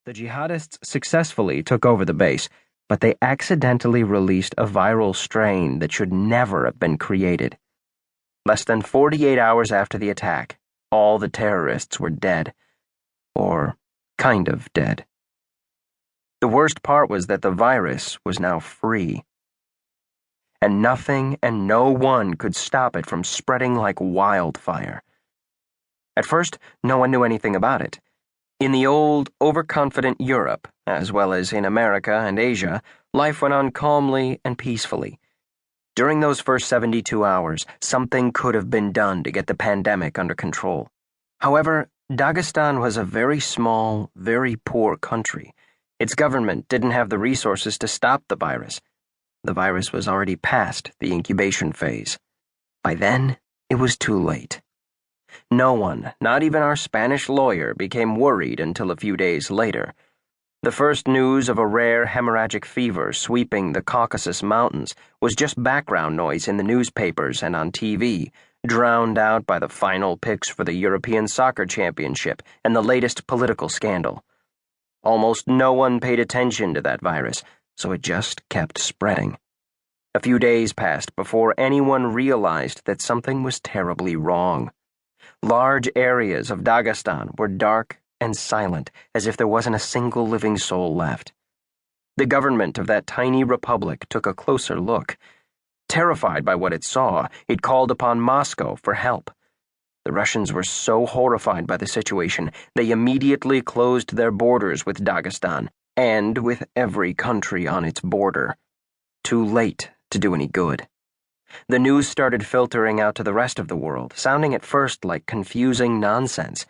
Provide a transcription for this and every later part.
The jihadists successfully took over the base, but they accidentally released a viral strain that should never have been created. Less than 48 hours after the attack, all the terrorists were dead. Or kind of dead. The worst part was that the virus was now free. And nothing and no one could stop it from spreading like wildfire. At first, no one knew anything about it. In the old, overconfident Europe, as well as in America and Asia, life went on calmly and peacefully. During those first 72 hours, something could have been done to get the pandemic under control. However, Dagestan was a very small, very poor country. Its government didn't have the resources to stop the virus. The virus was already past the incubation phase. By then, it was too late. No one, not even our Spanish lawyer, became worried until a few days later. The first news of a rare hemorrhagic fever sweeping the Caucasus Mountains was just background noise in the newspapers and on TV, drowned out by the final picks for the European Soccer Championship and the latest political scandal. Almost no one paid attention to that virus, so it just kept spreading. A few days passed before anyone realized that something was terribly wrong. Large areas of Dagestan were dark and silent, as if there wasn't a single living soul left. The government of that tiny republic took a closer look. Terrified by what it saw, it called upon Moscow for help. The Russians were so horrified by the situation, they immediately closed their borders with Dagestan, and with every country on its border. Too late to do any good. The news started filtering out to the rest of the world, sounding at first like confusing nonsense.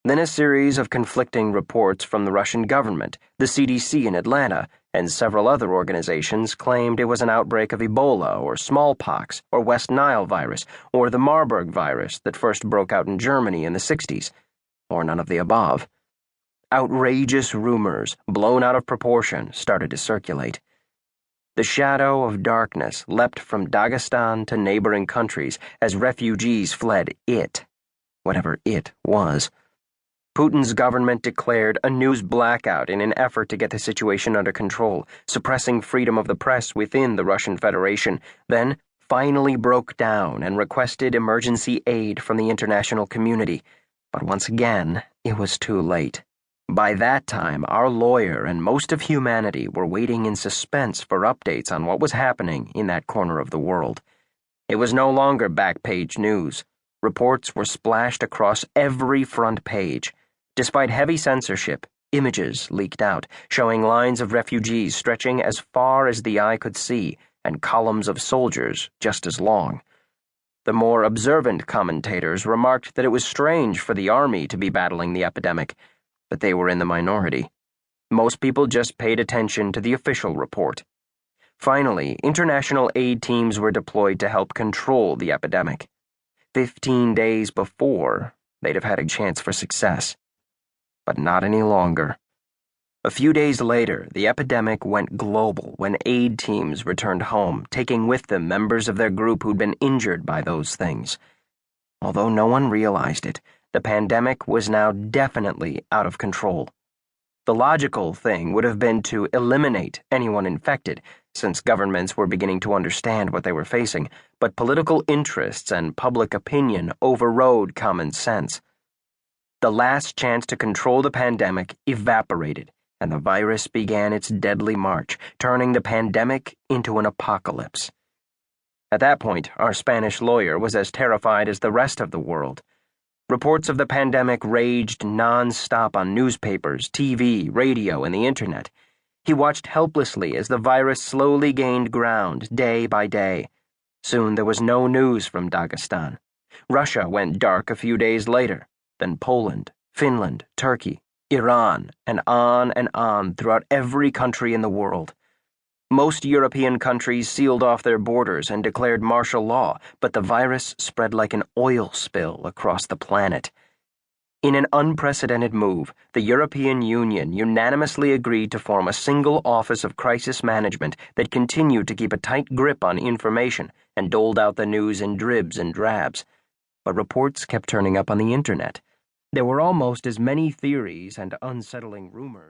Then a series of conflicting reports from the Russian government, the CDC in Atlanta, and several other organizations claimed it was an outbreak of Ebola or smallpox or West Nile virus or the Marburg virus that first broke out in Germany in the 60s, or none of the above. Outrageous rumors, blown out of proportion, started to circulate. The shadow of darkness leapt from Dagestan to neighboring countries as refugees fled it, whatever it was. Putin's government declared a news blackout in an effort to get the situation under control, suppressing freedom of the press within the Russian Federation, then finally broke down and requested emergency aid from the international community. But once again, it was too late. By that time, our lawyer and most of humanity were waiting in suspense for updates on what was happening in that corner of the world. It was no longer back-page news. Reports were splashed across every front page. Despite heavy censorship, images leaked out, showing lines of refugees stretching as far as the eye could see, and columns of soldiers just as long. The more observant commentators remarked that it was strange for the army to be battling the epidemic, but they were in the minority. Most people just paid attention to the official report. Finally, international aid teams were deployed to help control the epidemic. 15 days before, they'd have had a chance for success. But not any longer. A few days later, the epidemic went global when aid teams returned home, taking with them members of their group who'd been injured by those things. Although no one realized it, the pandemic was now definitely out of control. The logical thing would have been to eliminate anyone infected, since governments were beginning to understand what they were facing, but political interests and public opinion overrode common sense. The last chance to control the pandemic evaporated, and the virus began its deadly march, turning the pandemic into an apocalypse. At that point, our Spanish lawyer was as terrified as the rest of the world. Reports of the pandemic raged non-stop on newspapers, TV, radio, and the internet. He watched helplessly as the virus slowly gained ground day by day. Soon there was no news from Dagestan. Russia went dark a few days later, then Poland, Finland, Turkey, Iran, and on throughout every country in the world. Most European countries sealed off their borders and declared martial law, but the virus spread like an oil spill across the planet. In an unprecedented move, the European Union unanimously agreed to form a single office of crisis management that continued to keep a tight grip on information and doled out the news in dribs and drabs. But reports kept turning up on the internet. There were almost as many theories and unsettling rumors.